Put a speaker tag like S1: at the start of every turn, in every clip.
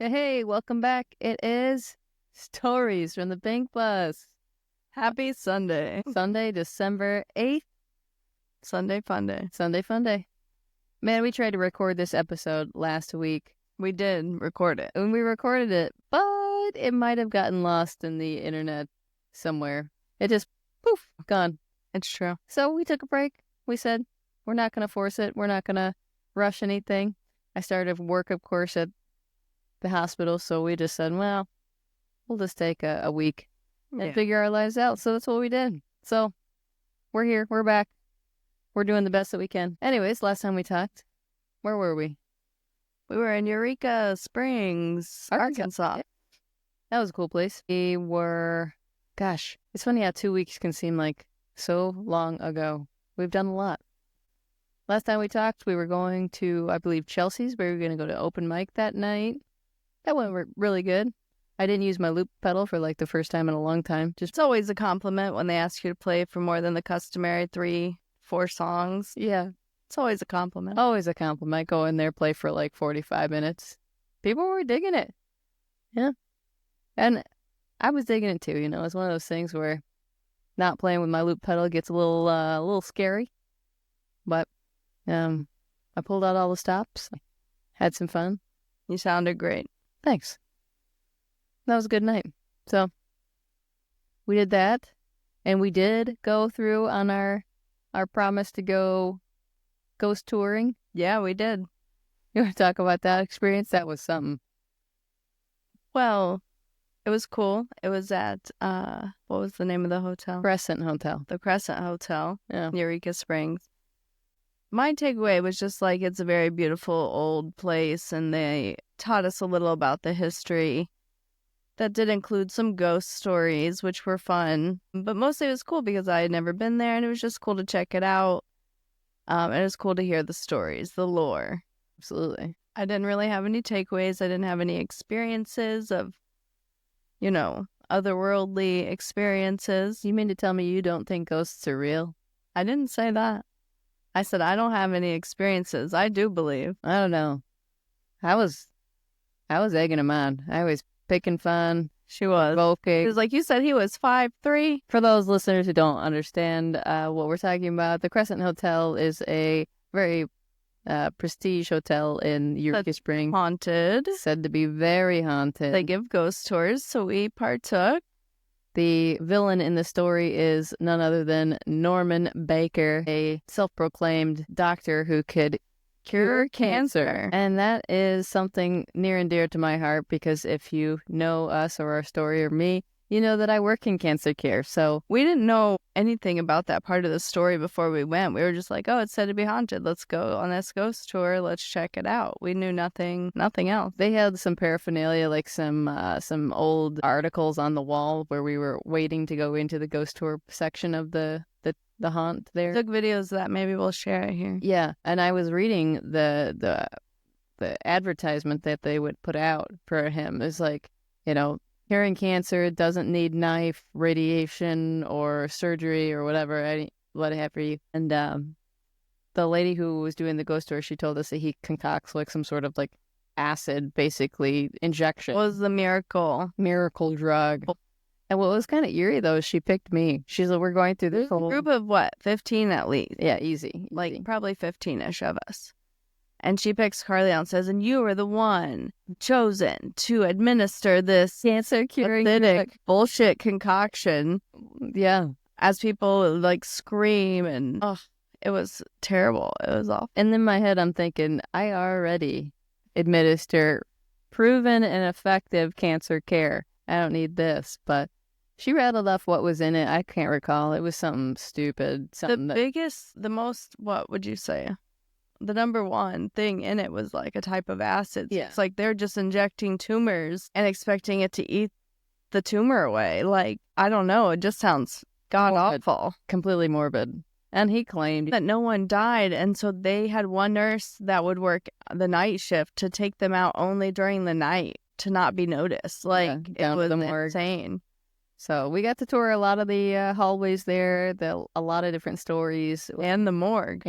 S1: Hey, welcome back. It is Stories from the Pink Bus.
S2: Happy Sunday.
S1: Sunday, December 8th.
S2: Sunday fun day.
S1: Sunday fun day. Man, we tried to record this episode last week.
S2: We did record it.
S1: And we recorded it, but it might have gotten lost in the internet somewhere. It just, poof, gone.
S2: It's true.
S1: So we took a break. We said, we're not going to force it. We're not going to rush anything. I started work, of course, at the hospital, so we just said, well, we'll just take a week and figure our lives out. So that's what we did. So we're here. We're back. We're doing the best that we can. Anyways, last time we talked, where were we?
S2: We were in Eureka Springs, Arkansas.
S1: Yeah. That was a cool place. We were, gosh, it's funny how 2 weeks can seem like so long ago. We've done a lot. Last time we talked, we were going to, I believe, Chelsea's. We were going to go to open mic that night. That went really good. I didn't use my loop pedal for like the first time in a long time.
S2: It's always a compliment when they ask you to play for more than the customary 3-4 songs.
S1: Yeah.
S2: It's always a compliment.
S1: Always a compliment. Go in there, play for like 45 minutes. People were digging it. Yeah. And I was digging it too. You know, it's one of those things where not playing with my loop pedal gets a little scary. But I pulled out all the stops. Had some fun.
S2: You sounded great.
S1: Thanks. That was a good night. So we did that, and we did go through on our promise to go ghost touring.
S2: Yeah, we did.
S1: You want to talk about that experience? That was something.
S2: Well, it was cool. It was at, what was the name of the hotel?
S1: Crescent Hotel.
S2: The Crescent Hotel,
S1: Yeah.
S2: Eureka Springs. My takeaway was just like it's a very beautiful old place, and they taught us a little about the history. That did include some ghost stories, which were fun, but mostly it was cool because I had never been there, and it was just cool to check it out. And it was cool to hear the stories, the lore.
S1: Absolutely.
S2: I didn't really have any takeaways. I didn't have any experiences of, otherworldly experiences.
S1: You mean to tell me you don't think ghosts are real?
S2: I didn't say that. I said I don't have any experiences. I do believe.
S1: I don't know. I was egging him on. I was picking fun.
S2: She was.
S1: Voking.
S2: It was like you said, he was 5'3".
S1: For those listeners who don't understand what we're talking about, the Crescent Hotel is a very prestige hotel in Eureka Springs.
S2: Haunted.
S1: Said to be very haunted.
S2: They give ghost tours, so we partook.
S1: The villain in the story is none other than Norman Baker, a self-proclaimed doctor who could cure cancer. And that is something near and dear to my heart because if you know us or our story or me, you know that I work in cancer care. So
S2: we didn't know anything about that part of the story before we went. We were just like, oh, it's said to be haunted. Let's go on this ghost tour. Let's check it out. We knew nothing else.
S1: They had some paraphernalia, like some old articles on the wall where we were waiting to go into the ghost tour section of the haunt there.
S2: Took videos of that. Maybe we'll share it here.
S1: Yeah, and I was reading the advertisement that they would put out for him. It's like, curing cancer doesn't need knife, radiation, or surgery or whatever for you. And the lady who was doing the ghost tour, she told us that he concocts like some sort of like acid, basically injection.
S2: What was the miracle
S1: drug? And what was kind of eerie though is she picked me. She's like, we're going through this whole
S2: group of what, 15 at least?
S1: Yeah, easy.
S2: Like probably 15-ish of us. And she picks Carly out and says, and you are the one chosen to administer this cancer-curing bullshit concoction.
S1: Yeah.
S2: As people like scream and it was terrible. It was awful.
S1: And in my head, I'm thinking, I already administer proven and effective cancer care. I don't need this. But she rattled off what was in it. I can't recall. It was something stupid.
S2: What would you say? The number one thing in it was like a type of acid.
S1: Yeah.
S2: It's like they're just injecting tumors and expecting it to eat the tumor away. Like, I don't know. It just sounds god-awful.
S1: Completely morbid. And he claimed
S2: that no one died. And so they had one nurse that would work the night shift to take them out only during the night to not be noticed. Like, it was insane.
S1: So we got to tour a lot of the hallways there, a lot of different stories.
S2: And the morgue.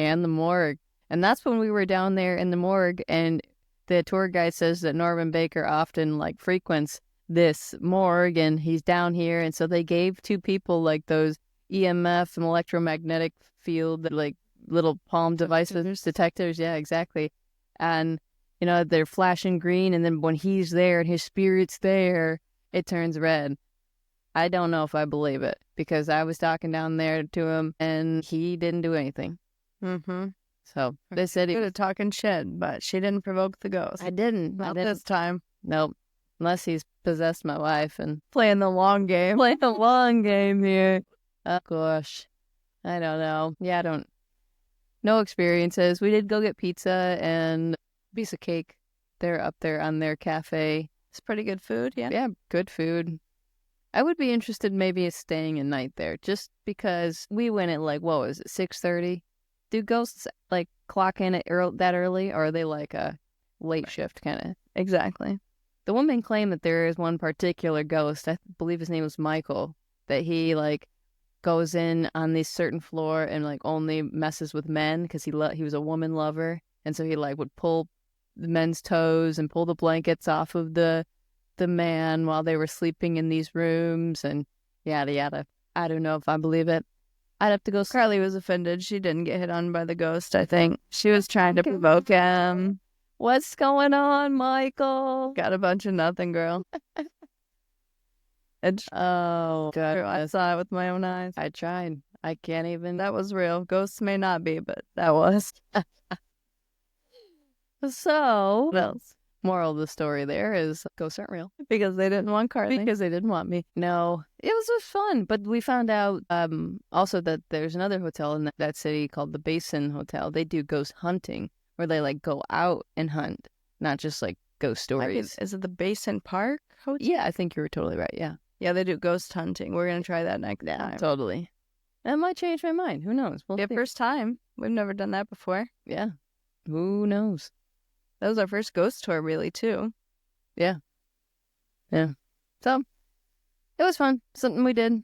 S1: And that's when we were down there in the morgue, and the tour guide says that Norman Baker often like frequents this morgue and he's down here. And so they gave 2 people like those EMF and electromagnetic field, like little palm devices, detectors. Yeah, exactly. And, you know, they're flashing green. And then when he's there and his spirit's there, it turns red. I don't know if I believe it because I was talking down there to him and he didn't do anything.
S2: Mm-hmm.
S1: So they said he
S2: good at talking shit, but she didn't provoke the ghost.
S1: I didn't.
S2: Not this time.
S1: Nope. Unless he's possessed my wife and
S2: playing the long game.
S1: Playing the long game here. Oh, gosh. I don't know. Yeah, no experiences. We did go get pizza and a piece of cake. They're up there on their cafe.
S2: It's pretty good food, yeah.
S1: Yeah, good food. I would be interested maybe in staying a night there just because we went at like, what was it, 6:30? Do ghosts like clock in at that early or are they like a late shift kind of?
S2: Exactly.
S1: The woman claimed that there is one particular ghost, I believe his name was Michael, that he like goes in on this certain floor and like only messes with men because he was a woman lover. And so he like would pull the men's toes and pull the blankets off of the man while they were sleeping in these rooms and yada yada. I don't know if I believe it. I'd have to go.
S2: Carly was offended. She didn't get hit on by the ghost, I think. She was trying to provoke him.
S1: What's going on, Michael?
S2: Got a bunch of nothing, girl.
S1: Oh, God.
S2: I saw it with my own eyes.
S1: I tried. I can't even.
S2: That was real. Ghosts may not be, but that was.
S1: So,
S2: what else?
S1: Moral of the story there is ghosts aren't real.
S2: Because they didn't want Carly.
S1: Because they didn't want me. No, it was just fun. But we found out also that there's another hotel in that city called the Basin Hotel. They do ghost hunting where they like go out and hunt, not just like ghost stories.
S2: Is it the Basin Park Hotel?
S1: Yeah, I think you were totally right. Yeah.
S2: Yeah, they do ghost hunting. We're going to try that next time.
S1: Totally. That might change my mind. Who knows?
S2: We'll see. First time. We've never done that before.
S1: Yeah. Who knows?
S2: That was our first ghost tour, really, too.
S1: Yeah. Yeah. So, it was fun. Something we did.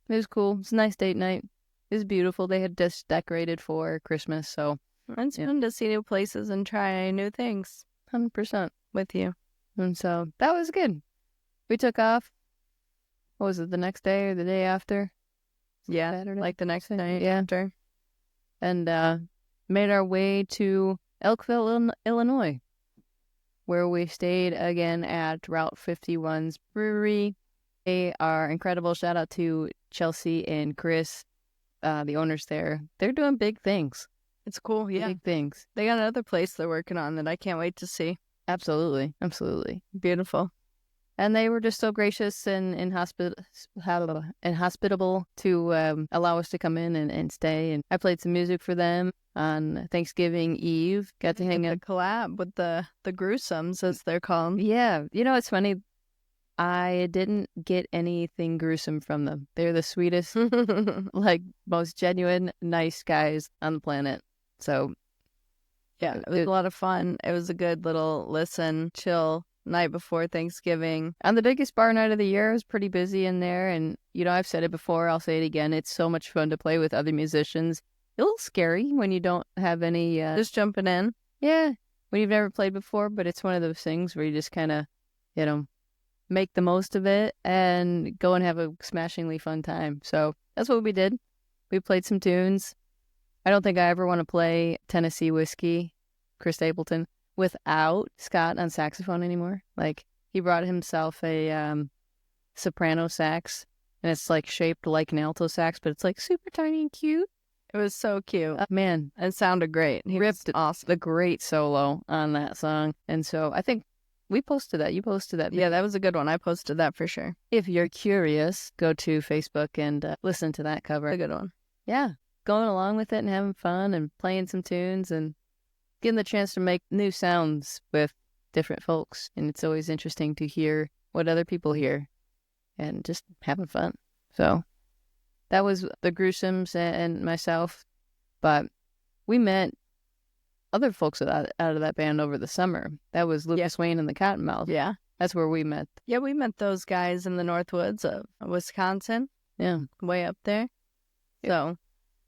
S1: It was cool. It's a nice date night. It was beautiful. They had just decorated for Christmas, so.
S2: It's fun to see new places and try new things.
S1: 100%.
S2: With you.
S1: And so, that was good. We took off. What was it, the next day or the day after?
S2: Yeah,
S1: Saturday?
S2: like the next night after.
S1: And made our way to Elkville, Illinois, where we stayed again at Route 51's brewery. They are incredible. Shout out to Chelsea and Chris, the owners there. They're doing big things.
S2: It's cool, yeah.
S1: Big things.
S2: They got another place they're working on that I can't wait to see.
S1: Absolutely. Absolutely.
S2: Beautiful.
S1: And they were just so gracious and hospitable to allow us to come in and stay. And I played some music for them on Thanksgiving Eve. Got to hang out.
S2: A collab with the Gruesomes, as they're called.
S1: Yeah. You know, it's funny. I didn't get anything gruesome from them. They're the sweetest, like, most genuine, nice guys on the planet. So,
S2: yeah, it was a lot of fun. It was a good little listen, chill night before Thanksgiving.
S1: On the biggest bar night of the year, it was pretty busy in there. And, you know, I've said it before, I'll say it again. It's so much fun to play with other musicians. A little scary when you don't have any...
S2: just jumping in.
S1: Yeah, when you've never played before, but it's one of those things where you just kind of, you know, make the most of it and go and have a smashingly fun time. So that's what we did. We played some tunes. I don't think I ever want to play Tennessee Whiskey, Chris Stapleton, without Scott on saxophone anymore. Like, he brought himself a soprano sax, and it's like shaped like an alto sax, but it's like super tiny and cute.
S2: It was so cute.
S1: Man,
S2: it sounded great. He
S1: ripped
S2: awesome.
S1: The great solo on that song. And so I think we posted that. You posted that.
S2: Yeah, that was a good one. I posted that for sure.
S1: If you're curious, go to Facebook and listen to that cover.
S2: A good one.
S1: Yeah, going along with it and having fun and playing some tunes and getting the chance to make new sounds with different folks. And it's always interesting to hear what other people hear and just having fun. So that was the Gruesomes and myself. But we met other folks out of that band over the summer. That was Lucas Wayne and the Cottonmouth.
S2: Yeah.
S1: That's where we met.
S2: Yeah, we met those guys in the Northwoods of Wisconsin.
S1: Yeah.
S2: Way up there.
S1: Yeah.
S2: So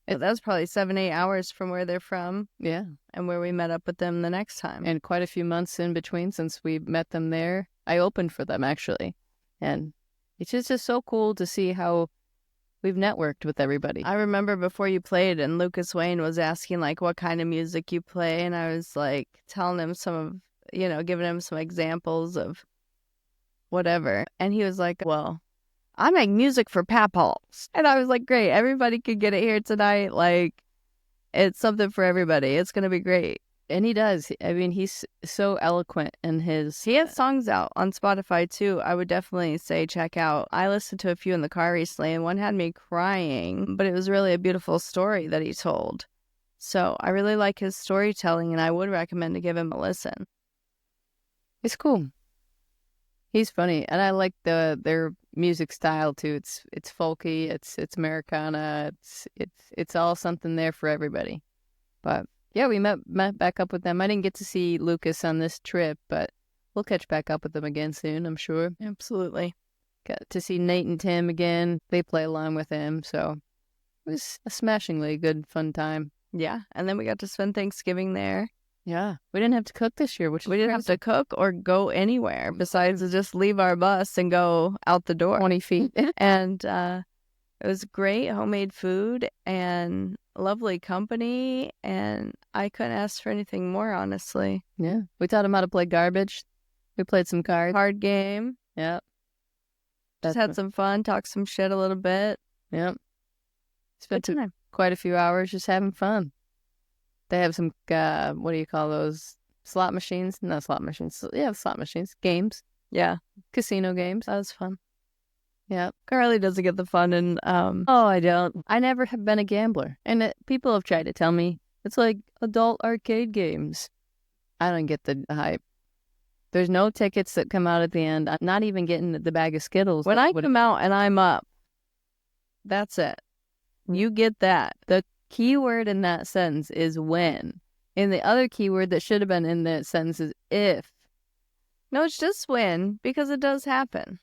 S2: But that's probably 7-8 hours from where they're from.
S1: Yeah.
S2: And where we met up with them the next time.
S1: And quite a few months in between since we met them there. I opened for them, actually. And it's just so cool to see how we've networked with everybody.
S2: I remember before you played and Lucas Wayne was asking, like, what kind of music you play. And I was, like, telling him some of, giving him some examples of whatever. And he was like, well, I make music for papaws. And I was like, great. Everybody could get it here tonight. Like, it's something for everybody. It's going to be great.
S1: And he does. I mean, he's so eloquent in his...
S2: He has songs out on Spotify, too. I would definitely say check out. I listened to a few in the car recently, and one had me crying. But it was really a beautiful story that he told. So I really like his storytelling, and I would recommend to give him a listen.
S1: It's cool. He's funny, and I like their music style too. It's folky, it's Americana, it's all something there for everybody. But yeah, we met back up with them. I didn't get to see Lucas on this trip, but we'll catch back up with them again soon, I'm sure.
S2: Absolutely.
S1: Got to see Nate and Tim again. They play along with him, so it was a smashingly good, fun time.
S2: Yeah, and then we got to spend Thanksgiving there.
S1: Yeah, we didn't have to cook this year, which
S2: we didn't have to cook or go anywhere besides to just leave our bus and go out the door
S1: 20 feet.
S2: And it was great homemade food and lovely company, and I couldn't ask for anything more, honestly.
S1: Yeah, we taught them how to play garbage. We played some cards.
S2: Card game.
S1: Yep.
S2: Just had some fun, talked some shit a little bit.
S1: Yep. Spent quite a few hours just having fun. They have some, what do you call those? Slot machines? Not slot machines. Yeah, slot machines. Games.
S2: Yeah.
S1: Casino games.
S2: That was fun.
S1: Yeah.
S2: Carly doesn't get the fun. And
S1: oh, I don't. I never have been a gambler. And people have tried to tell me it's like adult arcade games. I don't get the hype. There's no tickets that come out at the end. I'm not even getting the bag of Skittles.
S2: When I come out and I'm up, that's it. You get that.
S1: The key word in that sentence is when. And the other key word that should have been in that sentence is if.
S2: No, it's just when, because it does happen.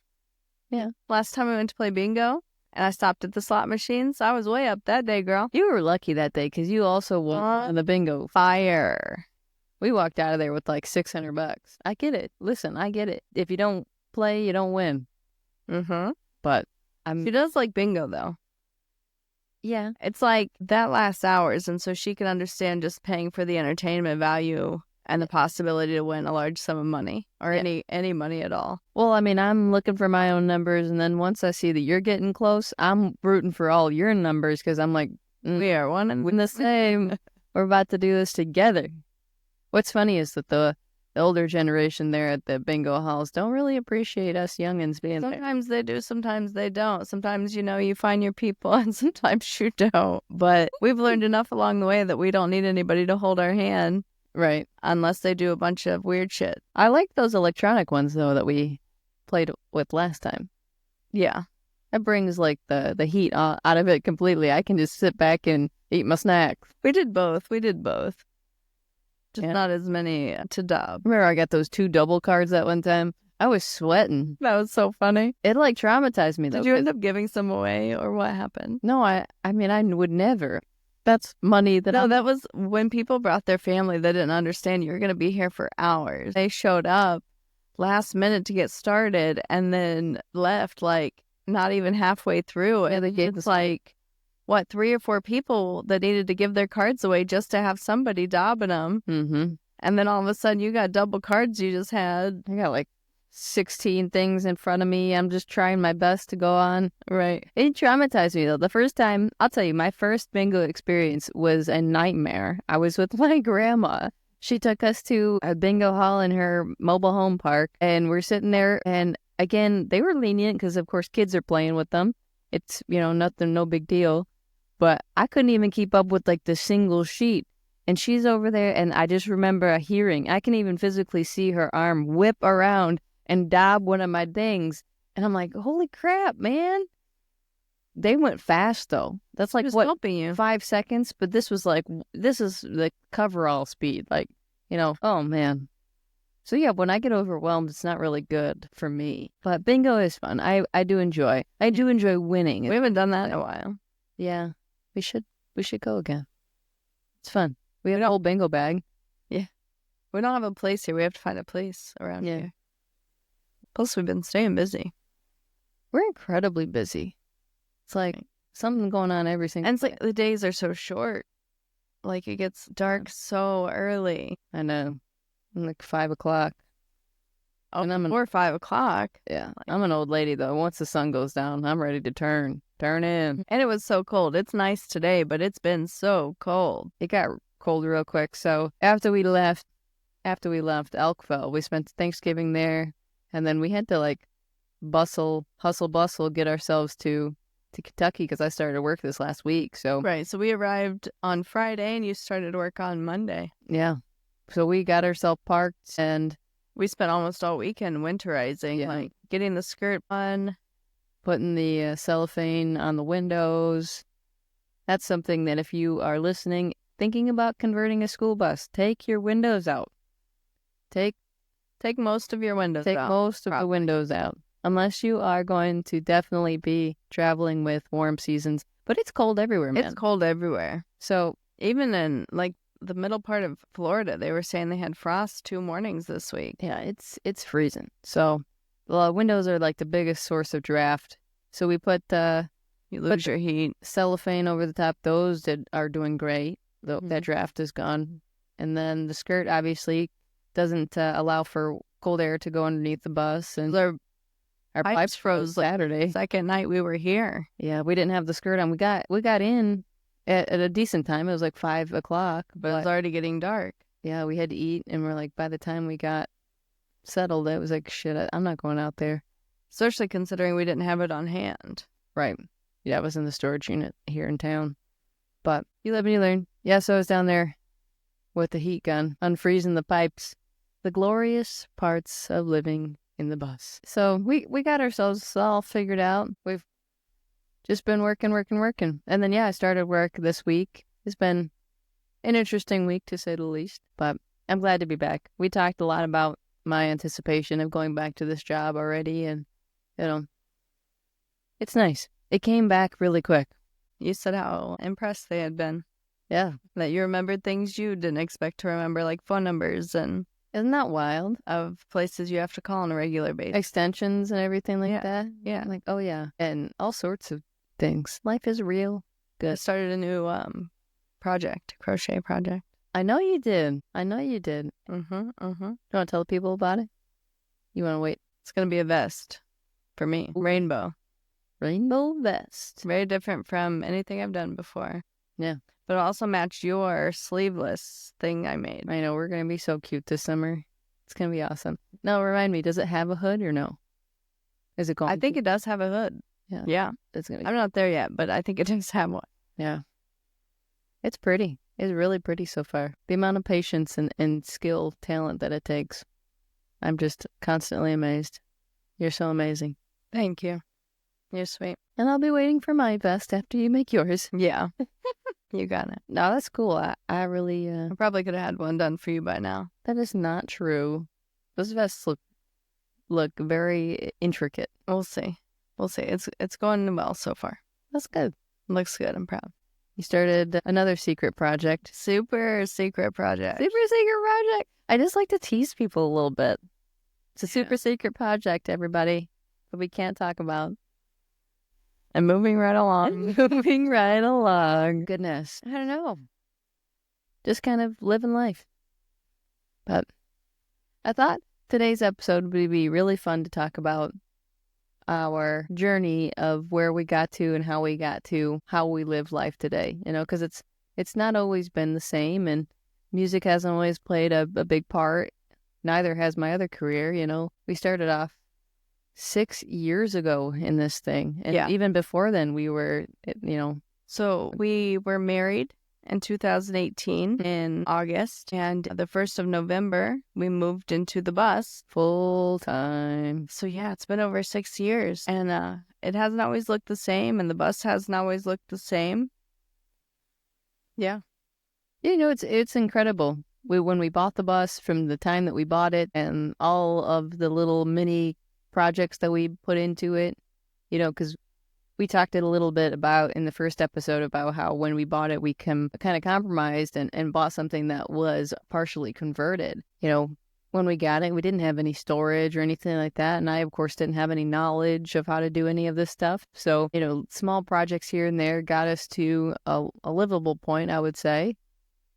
S1: Yeah.
S2: Last time I went to play bingo and I stopped at the slot machines, I was way up that day, girl.
S1: You were lucky that day because you also won on the bingo.
S2: Fire.
S1: We walked out of there with like $600. I get it. Listen, I get it. If you don't play, you don't win.
S2: Mm-hmm.
S1: But
S2: she does like bingo, though.
S1: Yeah.
S2: It's like that lasts hours, and so she can understand just paying for the entertainment value and the possibility to win a large sum of money or any money at all.
S1: Well, I mean, I'm looking for my own numbers, and then once I see that you're getting close, I'm rooting for all your numbers because I'm like,
S2: we are one and
S1: the same. We're about to do this together. What's funny is that the older generation there at the bingo halls don't really appreciate us youngins being there.
S2: Sometimes they do, sometimes they don't. Sometimes, you find your people and sometimes you don't. But we've learned enough along the way that we don't need anybody to hold our hand.
S1: Right.
S2: Unless they do a bunch of weird shit.
S1: I like those electronic ones, though, that we played with last time.
S2: Yeah.
S1: That brings, like, the heat out of it completely. I can just sit back and eat my snacks.
S2: We did both. Just not as many to dub.
S1: Remember I got those 2 double cards that one time? I was sweating.
S2: That was so funny.
S1: It like traumatized me though.
S2: Did you end up giving some away or what happened?
S1: No, I mean I would never. That's money that
S2: that was when people brought their family. They didn't understand you were going to be here for hours. They showed up last minute to get started and then left like not even halfway through.
S1: Yeah,
S2: and it's like 3 or 4 people that needed to give their cards away just to have somebody daubing them.
S1: Mm-hmm.
S2: And then all of a sudden you got double cards you just had.
S1: I got like 16 things in front of me. I'm just trying my best to go on.
S2: Right.
S1: It traumatized me though. The first time, I'll tell you, my first bingo experience was a nightmare. I was with my grandma. She took us to a bingo hall in her mobile home park and we're sitting there and again, they were lenient because of course kids are playing with them. It's, nothing, no big deal. But I couldn't even keep up with like the single sheet. And she's over there and I just remember hearing, I can even physically see her arm whip around and daub one of my things. And I'm like, holy crap, man. They went fast though. That's like what,
S2: helping you
S1: 5 seconds? But this is the coverall speed. Like, oh man. So yeah, when I get overwhelmed, it's not really good for me. But bingo is fun. I do enjoy winning.
S2: We haven't done that in a while.
S1: Yeah. We should We should go again. It's fun. We have a whole bingo bag.
S2: Yeah. We don't have a place here. We have to find a place around here. Plus, we've been staying busy.
S1: We're incredibly busy. It's like something going on every single
S2: And it's
S1: day.
S2: like the days are so short. Like it gets dark so early.
S1: I know. Like 5 o'clock.
S2: Oh, before 5 o'clock.
S1: Yeah. I'm an old lady, though. Once the sun goes down, I'm ready to turn in.
S2: And it was so cold. It's nice today, but it's been so cold.
S1: It got cold real quick. So after we left Elkville, we spent Thanksgiving there. And then we had to like hustle, bustle, get ourselves to Kentucky because I started work this last week. So
S2: right. So we arrived on Friday and you started work on Monday.
S1: Yeah. So we got ourselves parked and
S2: we spent almost all weekend winterizing, like getting the skirt on,
S1: putting the cellophane on the windows. That's something that if you are listening, thinking about converting a school bus, take your windows out. Take
S2: most of your windows out.
S1: Take most of the windows out. Unless you are going to definitely be traveling with warm seasons. But it's cold everywhere, man.
S2: It's cold everywhere.
S1: So
S2: even in like the middle part of Florida, they were saying they had frost 2 mornings this week.
S1: Yeah, it's freezing. So the windows are like the biggest source of draft. So we put
S2: you lose your heat.
S1: Cellophane over the top. Those that are doing great. That draft is gone. And then the skirt obviously doesn't allow for cold air to go underneath the bus. And our pipes froze Saturday.
S2: Second night we were here.
S1: Yeah, we didn't have the skirt on. We got in at a decent time. It was like 5 o'clock,
S2: but it was already getting dark.
S1: Yeah, we had to eat, and we're like, by the time we got settled, it was like, shit, I'm not going out there.
S2: Especially considering we didn't have it on hand.
S1: Right. Yeah, it was in the storage unit here in town. But you live and you learn. Yeah, so I was down there with the heat gun, unfreezing the pipes. The glorious parts of living in the bus. So we got ourselves all figured out. We've just been working. And then, I started work this week. It's been an interesting week, to say the least. But I'm glad to be back. We talked a lot about my anticipation of going back to this job already. And, it's nice. It came back really quick.
S2: You said how impressed they had been.
S1: Yeah.
S2: That you remembered things you didn't expect to remember, like phone numbers and...
S1: Isn't that wild?
S2: Of places you have to call on a regular basis.
S1: Extensions and everything like that.
S2: Yeah.
S1: Like, oh, yeah. And all sorts of things. Life is real good.
S2: I started a new crochet project.
S1: I know you did.
S2: Mm-hmm.
S1: You want to tell people about it? You want to wait?
S2: It's going to be a vest for me. Rainbow
S1: vest.
S2: Very different from anything I've done before.
S1: Yeah.
S2: But it also matched your sleeveless thing I made.
S1: I know. We're going to be so cute this summer. It's going to be awesome. Now, remind me, does it have a hood or no? Is it going
S2: I think it does have a hood.
S1: Yeah.
S2: Yeah.
S1: It's gonna be...
S2: I'm not there yet, but I think it does have one.
S1: Yeah. It's pretty. It's really pretty so far. The amount of patience and skill, talent that it takes. I'm just constantly amazed. You're so amazing.
S2: Thank you. You're sweet.
S1: And I'll be waiting for my vest after you make yours.
S2: Yeah. You got it.
S1: No, that's cool. I really...
S2: I probably could have had one done for you by now.
S1: That is not true. Those vests look very intricate.
S2: We'll see. It's going well so far.
S1: That's good.
S2: Looks good. I'm proud.
S1: You started another secret project.
S2: Super secret project.
S1: I just like to tease people a little bit. It's a super secret project, everybody, that we can't talk about.
S2: And moving right along.
S1: Goodness. I don't know. Just kind of living life. But I thought today's episode would be really fun to talk about our journey of where we got to and how we got to how we live life today. Because it's not always been the same, and music hasn't always played a big part. Neither has my other career. We started off 6 years ago in this thing. And even before then, we were,
S2: So we were married in 2018 in August. And the 1st of November, we moved into the bus
S1: full time.
S2: So it's been over 6 years. And it hasn't always looked the same. And the bus hasn't always looked the same. Yeah.
S1: It's incredible. When we bought the bus, from the time that we bought it and all of the little mini projects that we put into it, because we talked a little bit about in the first episode about how when we bought it, we kind of compromised and bought something that was partially converted. You know, when we got it, we didn't have any storage or anything like that. And I, of course, didn't have any knowledge of how to do any of this stuff. So, you know, small projects here and there got us to a livable point, I would say,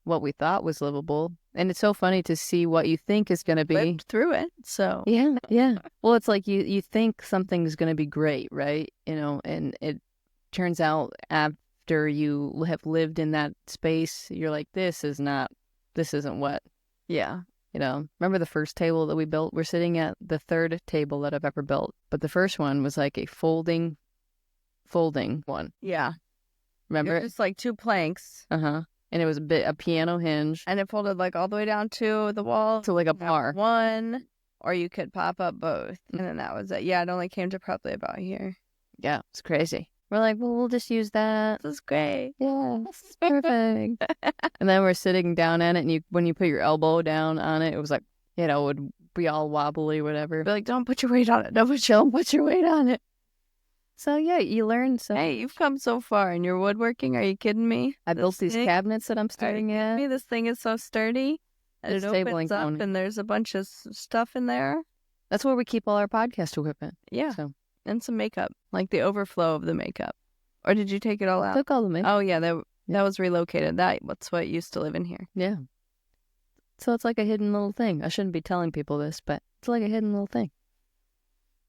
S1: what we thought was livable. And it's so funny to see what you think is going to be.
S2: Lived through it, so.
S1: Yeah, yeah. Well, it's like you think something's going to be great, right? You know, and it turns out after you have lived in that space, you're like, this isn't what.
S2: Yeah.
S1: You know, remember the first table that we built? We're sitting at the third table that I've ever built. But the first one was like a folding one.
S2: Yeah.
S1: Remember?
S2: It was just like 2 planks.
S1: Uh-huh. And it was a piano hinge.
S2: And it folded like all the way down to the wall.
S1: To like a bar.
S2: One, or you could pop up both. And then that was it. Yeah, it only came to probably about here.
S1: Yeah, it's crazy. We're like, well, we'll just use that.
S2: This is great.
S1: Yeah, this is perfect. And then we're sitting down at it, and when you put your elbow down on it, it was like, you know, it would be all wobbly, whatever.
S2: Be like, don't put your weight on it. Don't
S1: put your weight on it. So yeah, you learn. So
S2: hey, you've come so far in your woodworking. Are you kidding me?
S1: I built these cabinets that I'm staring at.
S2: Me, this thing is so sturdy. And
S1: It's
S2: it opens up, and there's a bunch of stuff in there.
S1: That's where we keep all our podcast equipment.
S2: Yeah.
S1: So.
S2: And some makeup, like the overflow of the makeup. Or did you take it all out?
S1: Took all the makeup.
S2: Oh, yeah, that was relocated. That's what used to live in here.
S1: Yeah. So it's like a hidden little thing. I shouldn't be telling people this, but it's like a hidden little thing.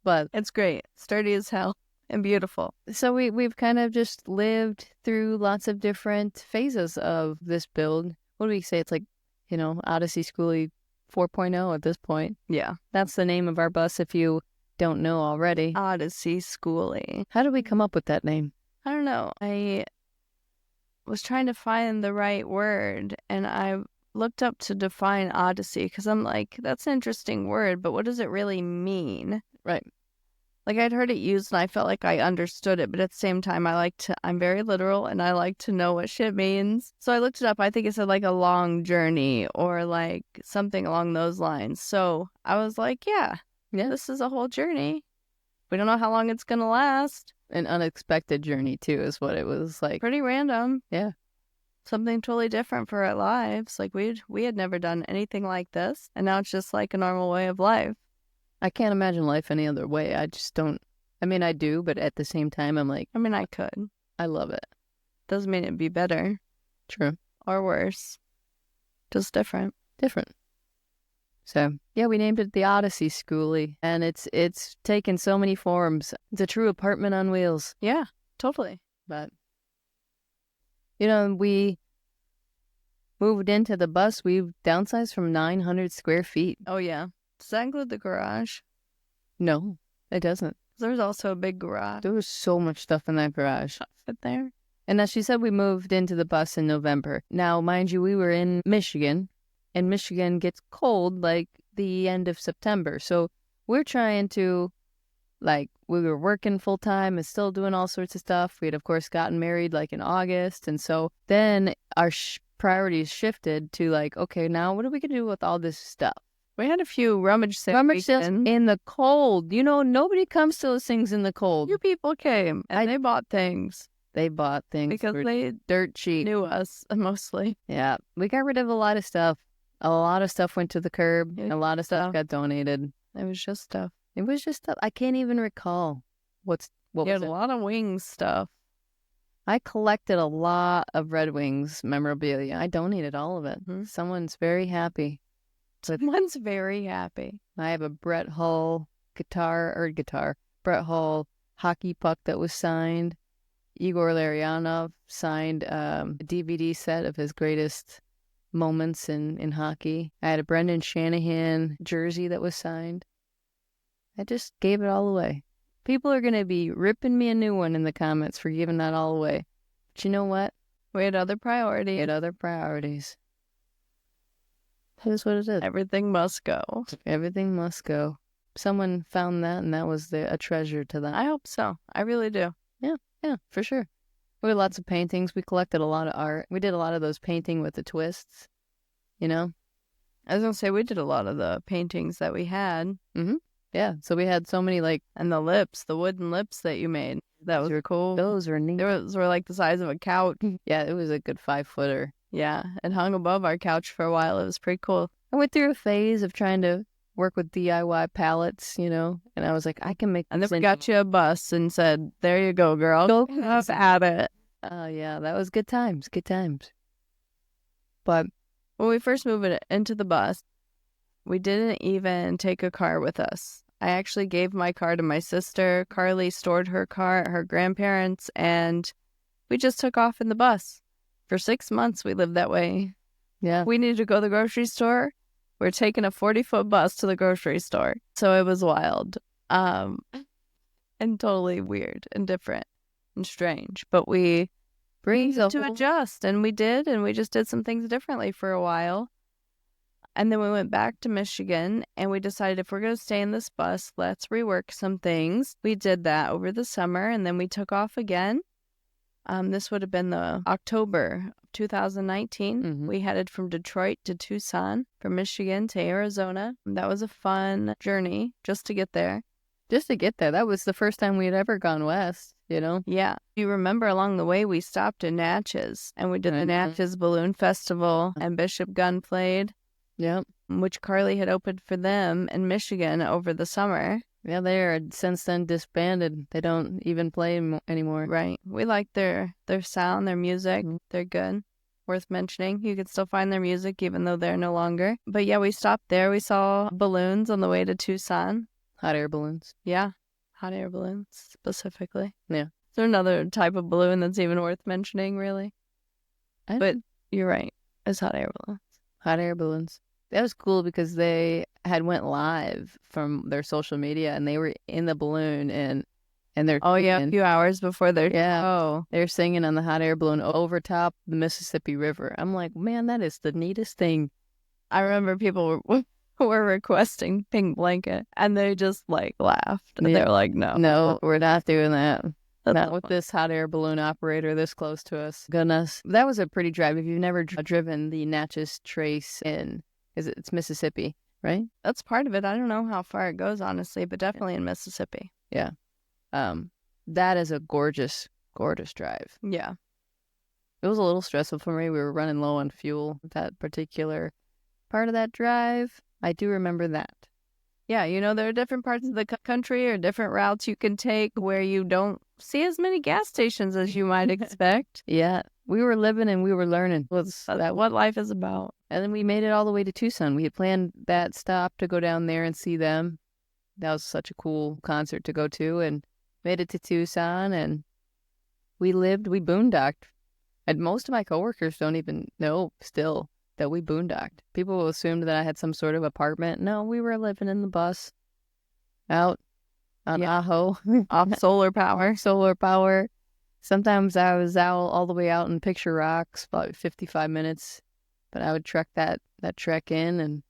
S1: But
S2: it's great. Sturdy as hell and beautiful.
S1: So we've kind of just lived through lots of different phases of this build. What do we say? It's like, you know, Odyssey Schoolie 4.0 at this point.
S2: Yeah.
S1: That's the name of our bus if you don't know already.
S2: Odyssey Schoolie.
S1: How did we come up with that name?
S2: I don't know. I was trying to find the right word, and I looked up to define Odyssey because I'm like, that's an interesting word, but what does it really mean?
S1: Right.
S2: Like, I'd heard it used, and I felt like I understood it, but at the same time, I'm very literal, and I like to know what shit means. So I looked it up. I think it said, like, a long journey or, like, something along those lines. So I was like, yeah, this is a whole journey. We don't know how long it's going to last.
S1: An unexpected journey, too, is what it was like.
S2: Pretty random.
S1: Yeah.
S2: Something totally different for our lives. Like, we had never done anything like this, and now it's just like a normal way of life.
S1: I can't imagine life any other way. I just don't. I mean, I do, but at the same time, I'm like...
S2: I mean, I could.
S1: I love it.
S2: Doesn't mean it'd be better.
S1: True.
S2: Or worse. Just different.
S1: Different. So, yeah, we named it the Odyssey Schoolie, and it's taken so many forms. It's a true apartment on wheels.
S2: Yeah, totally.
S1: But, you know, we moved into the bus. We've downsized from 900 square feet.
S2: Oh, yeah. Does that include the garage?
S1: No, it doesn't.
S2: There's also a big garage.
S1: There was so much stuff in that garage.
S2: Fit there.
S1: And as she said, we moved into the bus in November. Now, mind you, we were in Michigan, and Michigan gets cold like the end of September. So we're trying to, like, we were working full time and still doing all sorts of stuff. We had, of course, gotten married like in August. And so then our priorities shifted to like, okay, now what are we going to do with all this stuff?
S2: We had a few rummage sales
S1: in the cold. You know, nobody comes to those things in the cold.
S2: You people came and they bought things.
S1: They bought things
S2: because they
S1: dirt cheap.
S2: Knew us mostly.
S1: Yeah, we got rid of a lot of stuff. A lot of stuff went to the curb. A lot of stuff got donated.
S2: It was just stuff.
S1: It was just stuff. I can't even recall what was
S2: it. A lot of Wings stuff.
S1: I collected a lot of Red Wings memorabilia. I donated all of it. Mm-hmm. Someone's very happy.
S2: Someone's very happy.
S1: I have a Brett Hull Brett Hull hockey puck that was signed. Igor Larionov signed a DVD set of his greatest moments in hockey. I had a Brendan Shanahan jersey that was signed. I just gave it all away. People are going to be ripping me a new one in the comments for giving that all away. But you know what?
S2: We had other priorities.
S1: That is what it is.
S2: Everything must go.
S1: Everything must go. Someone found that, and that was a treasure to them.
S2: I hope so. I really do.
S1: Yeah, for sure. We had lots of paintings. We collected a lot of art. We did a lot of those painting with the twists, you know?
S2: I was going to say, we did a lot of the paintings that we had.
S1: Mm-hmm. Yeah, so we had so many like,
S2: And the lips, the wooden lips that you made. That was cool.
S1: those were neat.
S2: Those were like the size of a couch.
S1: Yeah, it was a good 5-footer.
S2: Yeah, it hung above our couch for a while. It was pretty cool.
S1: I went through a phase of trying to work with DIY pallets, you know, and I was like, I can make.
S2: And then
S1: this
S2: we got you a bus and said, "There you go, girl.
S1: Go
S2: Have at it."
S1: yeah, that was good times, good times. But
S2: When we first moved into the bus, we didn't even take a car with us. I actually gave my car to my sister. Carly stored her car at her grandparents', and we just took off in the bus. For 6 months, we lived that way.
S1: yeah,
S2: We needed to go to the grocery store. We're taking a 40-foot bus to the grocery store. So it was wild, and totally weird and different and strange. But we
S1: brings
S2: needed to adjust, and we did, and we just did some things differently for a while. And then we went back to Michigan, and we decided if we're going to stay in this bus, let's rework some things. We did that over the summer, and then we took off again. This would have been the October of 2019.
S1: Mhm.
S2: We headed from Detroit to Tucson, from Michigan to Arizona. That was a fun journey just to get there.
S1: Just to get there. That was the first time we had ever gone west, you know?
S2: Yeah. You remember along the way, we stopped in Natchez, and we did the
S1: Mhm.
S2: Natchez Balloon Festival, and Bishop Gunn played,
S1: Yep.
S2: which Carly had opened for them in Michigan over the summer.
S1: Yeah, they are since then disbanded. They don't even play anymore.
S2: Right. We like their sound, their music.
S1: Mhm.
S2: They're good. Worth mentioning. You could still find their music even though they're no longer. But yeah, we stopped there. We saw balloons on the way to Tucson.
S1: Hot air balloons.
S2: Yeah. Hot air balloons specifically.
S1: Yeah.
S2: Is there another type of balloon that's even worth mentioning, really? But you're right. It's hot air balloons.
S1: Hot air balloons. That was cool because they had went live from their social media and they were in the balloon and they're
S2: a few hours before their show.
S1: They're singing on the hot air balloon over top the Mississippi River. I'm like, man, that is the neatest thing.
S2: I remember people were requesting Pink Blanket, and they just like laughed. And they were like,
S1: no, we're not doing that. Not with this hot air balloon operator this close to us. Goodness. That was a pretty drive. If you've never driven the Natchez Trace it's Mississippi, right?
S2: That's part of it. I don't know how far it goes, honestly, but definitely in Mississippi.
S1: Yeah. That is a gorgeous, gorgeous drive.
S2: Yeah.
S1: It was a little stressful for me. We were running low on fuel that particular part of that drive. I do remember that.
S2: Yeah, there are different parts of the country or different routes you can take where you don't see as many gas stations as you might expect.
S1: Yeah, we were living and we were learning.
S2: That's what life is about.
S1: And then we made it all the way to Tucson. We had planned that stop to go down there and see them. That was such a cool concert to go to, and made it to Tucson, and we boondocked. And most of my coworkers don't even know still that we boondocked. People assumed that I had some sort of apartment. No, we were living in the bus out on Ajo.
S2: Off solar power.
S1: Sometimes I was out all the way out in Picture Rocks, about 55 minutes. But I would trek that trek in, and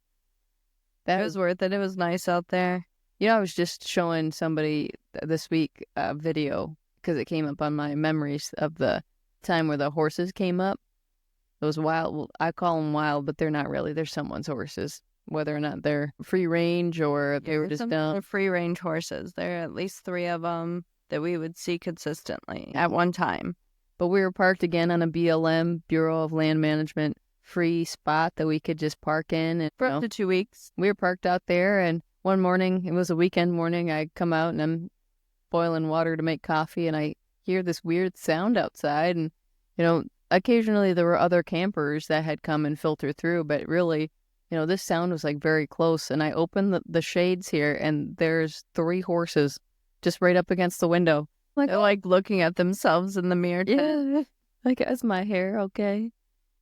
S2: that was worth it. It was nice out there.
S1: I was just showing somebody this week a video because it came up on my memories of the time where the horses came up. Those wild, well, I call them wild, but they're not really. They're someone's horses, whether or not they're free range or they were just dumb.
S2: Free range horses. There are at least 3 of them that we would see consistently at one time.
S1: But we were parked again on a BLM, Bureau of Land Management, free spot that we could just park in. And,
S2: for up to 2 weeks.
S1: We were parked out there, and one morning, it was a weekend morning, I come out and I'm boiling water to make coffee, and I hear this weird sound outside, and, occasionally there were other campers that had come and filtered through, but really, this sound was like very close, and I opened the shades here, and there's 3 horses just right up against the window.
S2: They're like looking at themselves in the mirror.
S1: Yeah. Like, is my hair okay?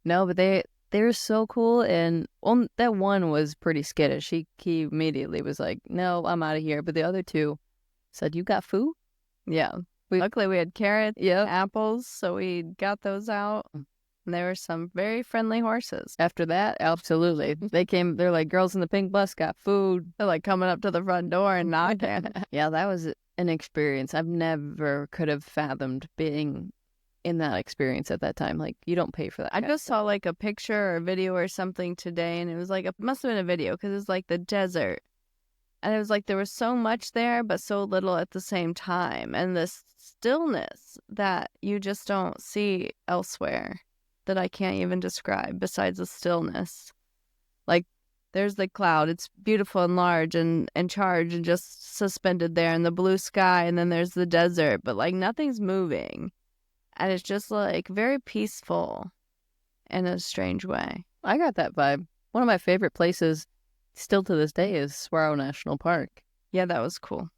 S1: No, but they were so cool, and that one was pretty skittish. He immediately was like, no, I'm out of here. But the other 2 said, you got food?
S2: Yeah. Luckily, we had carrots, apples, so we got those out. And there were some very friendly horses.
S1: After that, absolutely. They're like, girls in the pink bus got food.
S2: They're like coming up to the front door and knocking.
S1: Yeah, that was an experience. I've never could have fathomed being in that experience at that time. Like, you don't pay for that.
S2: I just saw like a picture or a video or something today, and it was like, it must have been a video because it's like the desert. And it was like there was so much there, but so little at the same time. And this stillness that you just don't see elsewhere that I can't even describe besides the stillness. Like, there's the cloud. It's beautiful and large and charged and just suspended there in the blue sky. And then there's the desert, but like nothing's moving. And it's just like very peaceful in a strange way.
S1: I got that vibe. One of my favorite places still to this day is Saguaro National Park.
S2: Yeah, that was cool.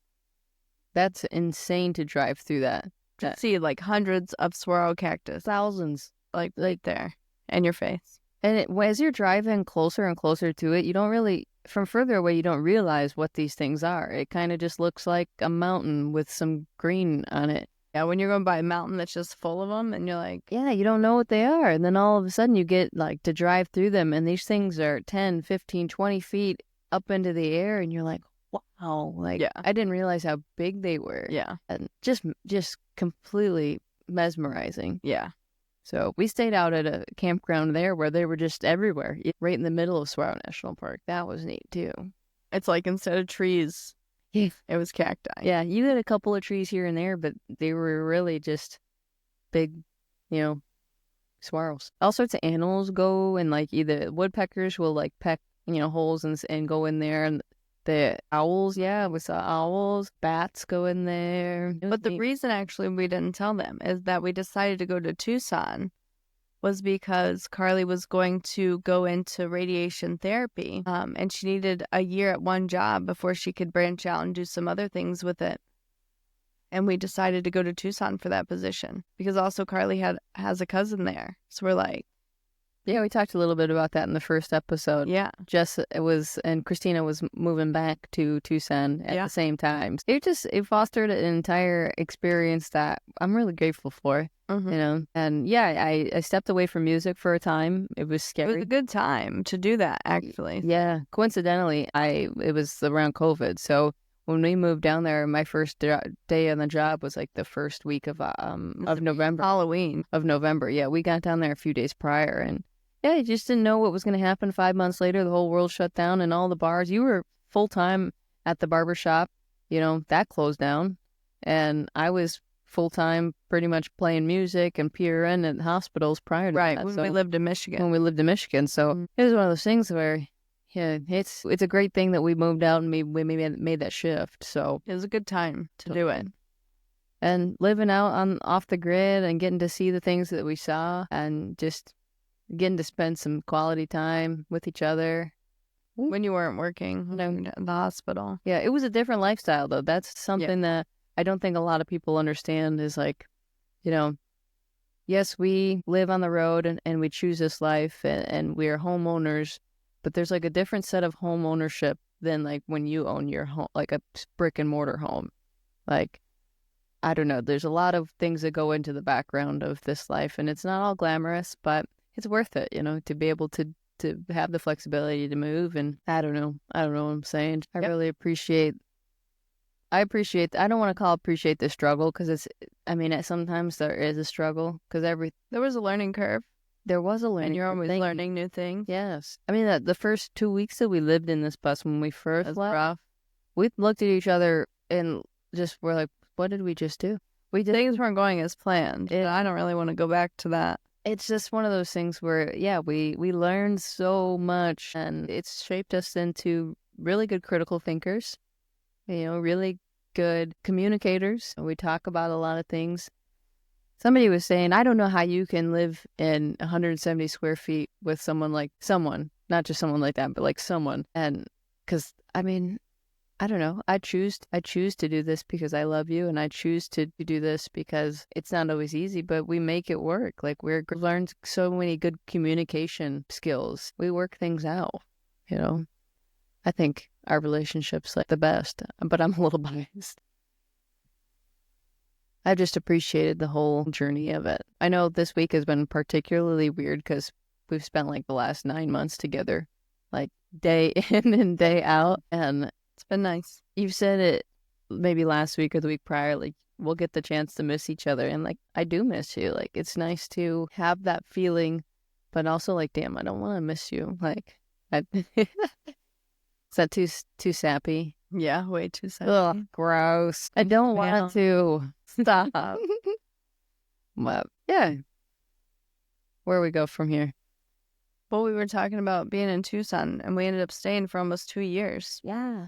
S1: That's insane to drive through that.
S2: To see like hundreds of saguaro cactus.
S1: Thousands.
S2: Like right there in your face.
S1: And as you're driving closer and closer to it, you don't really, from further away, you don't realize what these things are. It kind of just looks like a mountain with some green on it.
S2: Yeah, when you're going by a mountain that's just full of them and you're like,
S1: yeah, you don't know what they are. And then all of a sudden you get like to drive through them and these things are 10, 15, 20 feet up into the air and you're like, wow, like
S2: yeah.
S1: I didn't realize how big they were.
S2: Yeah.
S1: And just completely mesmerizing.
S2: Yeah.
S1: So we stayed out at a campground there where they were just everywhere, right in the middle of Saguaro National Park. That was neat too.
S2: It's like instead of trees,
S1: yeah,
S2: it was cacti.
S1: Yeah, you had a couple of trees here and there, but they were really just big, saguaros. All sorts of animals go and like either woodpeckers will like peck, holes and go in there. And the owls, yeah, we saw owls, bats go in there.
S2: But the reason actually we didn't tell them is that we decided to go to Tucson was because Carly was going to go into radiation therapy, and she needed a year at one job before she could branch out and do some other things with it. And we decided to go to Tucson for that position because also Carly has a cousin there. So we're like,
S1: yeah, we talked a little bit about that in the first episode.
S2: Yeah.
S1: And Christina was moving back to Tucson at the same time. It fostered an entire experience that I'm really grateful for, And yeah, I stepped away from music for a time. It was scary.
S2: It was a good time to do that, actually.
S1: Yeah. Coincidentally, it was around COVID. So when we moved down there, my first day on the job was like the first week of November.
S2: Halloween.
S1: Of November. Yeah, we got down there a few days prior and yeah, you just didn't know what was going to happen. 5 months later, the whole world shut down and all the bars. You were full-time at the barber shop, that closed down. And I was full-time pretty much playing music and PRN at hospitals prior to that.
S2: When we lived in Michigan.
S1: So it was one of those things where, yeah, it's a great thing that we moved out and we made that shift. So
S2: it was a good time to do it.
S1: And living out off the grid and getting to see the things that we saw and just getting to spend some quality time with each other.
S2: When you weren't working in the hospital.
S1: Yeah, it was a different lifestyle, though. That's something that I don't think a lot of people understand is like, yes, we live on the road and we choose this life and we are homeowners, but there's like a different set of home ownership than like when you own your home, like a brick and mortar home. Like, I don't know. There's a lot of things that go into the background of this life and it's not all glamorous, but it's worth it, to be able to have the flexibility to move. And I don't know what I'm saying. I really appreciate, I don't want to appreciate the struggle because sometimes there is a struggle because
S2: there was a learning curve.
S1: There was a learning
S2: curve. And you're always learning new things.
S1: Yes. The first 2 weeks that we lived in this bus when we first left,
S2: rough.
S1: We looked at each other and just were like, what did we just do?
S2: Things weren't going as planned. I don't really want to go back to that.
S1: It's just one of those things where, we learned so much and it's shaped us into really good critical thinkers, really good communicators. We talk about a lot of things. Somebody was saying, I don't know how you can live in 170 square feet with someone, not just someone like that, but like someone. And because, I don't know. I choose to do this because I love you, and I choose to do this because it's not always easy, but we make it work. Like we've learned so many good communication skills. We work things out, I think our relationship's like the best, but I'm a little biased. I just appreciated the whole journey of it. I know this week has been particularly weird because we've spent like the last 9 months together, like day in and day out, and it's been nice. You've said it maybe last week or the week prior, like we'll get the chance to miss each other. And like, I do miss you. Like, it's nice to have that feeling, but also like, damn, I don't want to miss you. Like, is that too sappy?
S2: Yeah, way too sad.
S1: Ugh, gross. I don't want to.
S2: Stop.
S1: Well, yeah. Where we go from here?
S2: Well, we were talking about being in Tucson, and we ended up staying for almost 2 years.
S1: Yeah.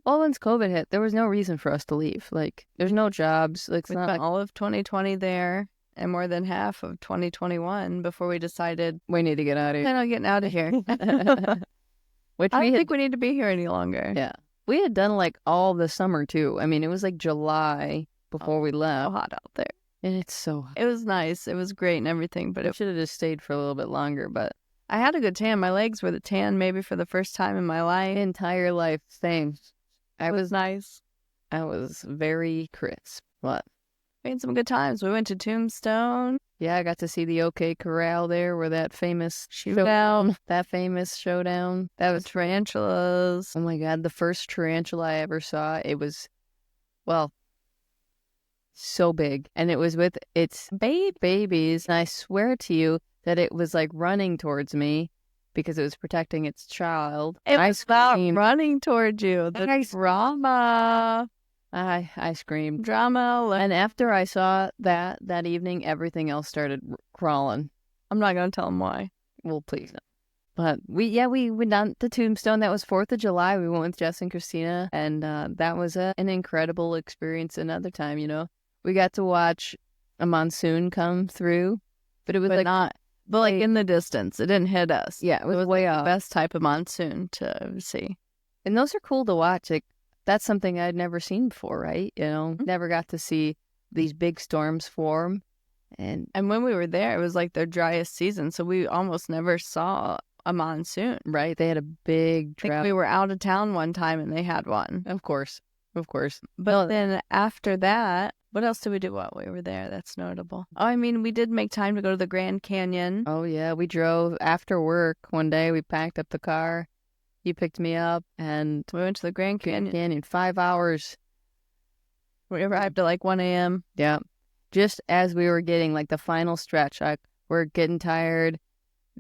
S1: Well, once COVID hit, there was no reason for us to leave. Like, there's no jobs. Like, it's
S2: We
S1: not
S2: spent
S1: like
S2: all of 2020 there and more than half of 2021 before we decided,
S1: we need to get out of
S2: I'm
S1: here.
S2: not getting out of here.
S1: Which
S2: I
S1: we
S2: don't
S1: had,
S2: think we need to be here any longer.
S1: yeah. We had done like all the summer too. I mean, it was like July before we
S2: So
S1: left.
S2: hot out there.
S1: And it's so hot.
S2: It was nice. It was great and everything, but
S1: I should have just stayed for a little bit longer, but
S2: I had a good tan. My legs were the tan maybe for the first time in my life.
S1: entire life, same.
S2: It was nice.
S1: I was very crisp. But
S2: We had some good times. We went to Tombstone.
S1: yeah, I got to see the OK Corral there where that famous
S2: Showdown.
S1: that famous showdown. That was
S2: Tarantulas.
S1: oh my God, the first tarantula I ever saw. It was, well, so big. And it was with its babies. And I swear to you that it was like running towards me because it was protecting its child.
S2: It
S1: I
S2: was not
S1: screamed.
S2: running towards you. The drama.
S1: I screamed.
S2: Drama.
S1: And after I saw that evening, everything else started crawling.
S2: I'm not going to tell them why.
S1: Well, please no. But we went down to Tombstone. That was 4th of July. We went with Jess and Christina, and that was an incredible experience. Another time, you know, we got to watch a monsoon come through, but it was like
S2: not, but like in the distance. It didn't hit us.
S1: Yeah, it was way
S2: the
S1: off.
S2: best type of monsoon to see.
S1: And those are cool to watch. Like that's something I'd never seen before, right? You know, never got to see these big storms form. And
S2: when we were there, it was like their driest season, so we almost never saw a monsoon.
S1: Right, they had a big
S2: I think
S1: drought.
S2: we were out of town one time and they had one.
S1: Of course.
S2: But then after that, what else did we do while we were there that's notable? Oh, I mean, we did make time to go to the Grand Canyon.
S1: Oh yeah, we drove after work one day. We packed up the car. You picked me up, and
S2: We went to the Grand Canyon.
S1: 5 hours.
S2: We arrived at like 1 a.m.
S1: Yeah, just as we were getting like the final stretch, we're getting tired.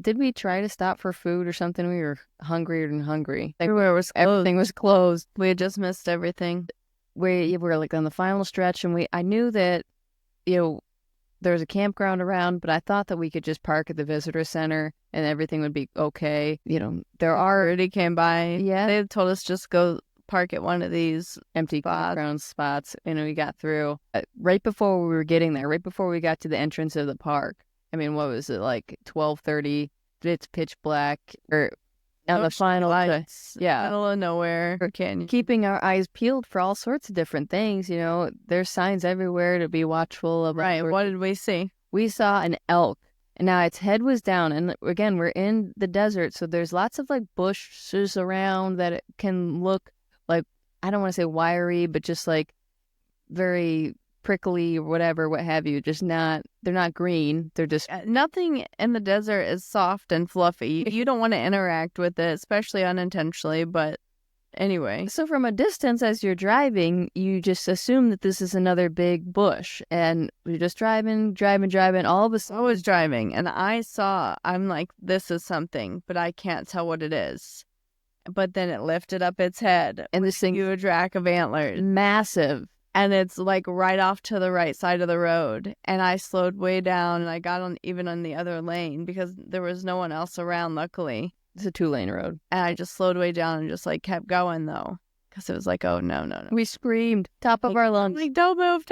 S1: Did we try to stop for food or something? We were hungrier than hungry. Like,
S2: Everywhere was closed.
S1: everything was closed.
S2: We had just missed everything.
S1: We were like on the final stretch, and I knew that, you know, there was a campground around, but I thought that we could just park at the visitor center and everything would be okay. You know, there are
S2: Already came by.
S1: Yeah.
S2: They told us just go park at one of these
S1: empty
S2: spots.
S1: campground spots. You know, we got through right before we were getting there, right before we got to the entrance of the park. I mean, what was it, like 12:30? It's pitch black. Or on the final
S2: lights.
S1: yeah.
S2: Middle of nowhere. Canyon.
S1: Keeping our eyes peeled for all sorts of different things. You know, there's signs everywhere to be watchful of.
S2: Right. What did we see?
S1: We saw an elk. And now its head was down. And again, we're in the desert. So there's lots of like bushes around that it can look like, I don't want to say wiry, but just like very prickly or whatever, what have you. Just not, they're not green. They're just.
S2: Nothing in the desert is soft and fluffy. You don't want to interact with it, especially unintentionally. But anyway.
S1: So from a distance as you're driving, you just assume that this is another big bush. And we're just driving. All of a sudden.
S2: I was driving and I'm like, this is something, but I can't tell what it is. But then it lifted up its head.
S1: And this thing.
S2: Huge rack of antlers.
S1: Massive.
S2: And it's like right off to the right side of the road. And I slowed way down and I got on even on the other lane because there was no one else around, luckily.
S1: It's a 2-lane road.
S2: And I just slowed way down and just like kept going though. Because it was like, oh, no.
S1: We screamed, top of our lungs.
S2: Like, don't move.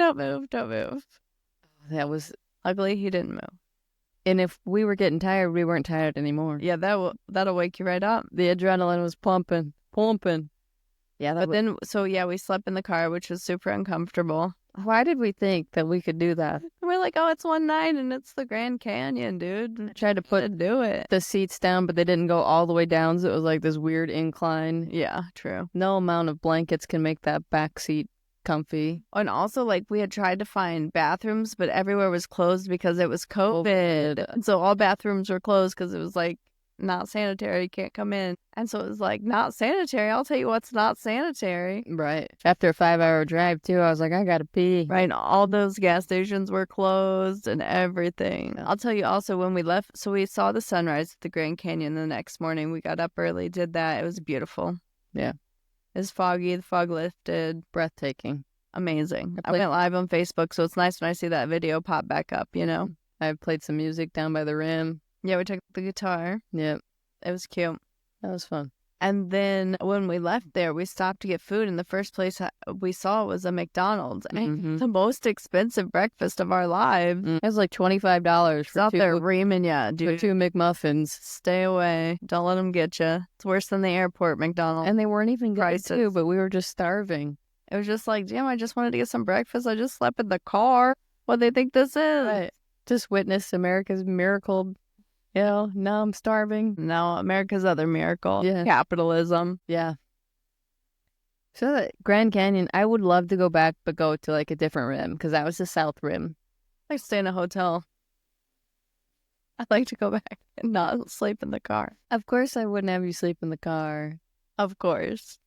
S1: That was.
S2: Luckily, he didn't move.
S1: And if we were getting tired, we weren't tired anymore.
S2: Yeah, that'll wake you right up.
S1: The adrenaline was pumping. Yeah,
S2: we slept in the car, which was super uncomfortable.
S1: Why did we think that we could do that?
S2: We're like, oh, it's one night and it's the Grand Canyon, dude.
S1: I tried to
S2: do it.
S1: The seats down, but they didn't go all the way down, so it was like this weird incline.
S2: Yeah, true.
S1: No amount of blankets can make that back seat comfy.
S2: And also, like, we had tried to find bathrooms, but everywhere was closed because it was COVID. And so all bathrooms were closed because it was like not sanitary, you can't come in. And so it was like, not sanitary. I'll tell you what's not sanitary.
S1: Right. After a 5-hour drive, too, I was like, I gotta pee.
S2: Right. And all those gas stations were closed and everything. Yeah. I'll tell you also when we left, so we saw the sunrise at the Grand Canyon the next morning. We got up early, did that. It was beautiful.
S1: Yeah.
S2: is foggy. The fog lifted.
S1: Breathtaking.
S2: Amazing. I went live on Facebook, so it's nice when I see that video pop back up, you know?
S1: I played some music down by the rim.
S2: Yeah, we took the guitar.
S1: Yep.
S2: It was cute.
S1: That was fun.
S2: And then when we left there, we stopped to get food, and the first place we saw was a McDonald's. And the most expensive breakfast of our lives.
S1: It was like $25 for
S2: out there reaming ya, dude.
S1: For 2 McMuffins.
S2: Stay away. Don't let them get you. It's worse than the airport McDonald's.
S1: And they weren't even good too, but we were just starving.
S2: It was just like, damn, I just wanted to get some breakfast. I just slept in the car. What they think this is?
S1: Right. Just witnessed America's miracle. You know, now I'm starving.
S2: No, America's other miracle.
S1: Yeah.
S2: Capitalism.
S1: Yeah. So that Grand Canyon, I would love to go back, but go to like a different rim, because that was the South Rim.
S2: I stay in a hotel. I'd like to go back and not sleep in the car.
S1: Of course I wouldn't have you sleep in the car.
S2: Of course.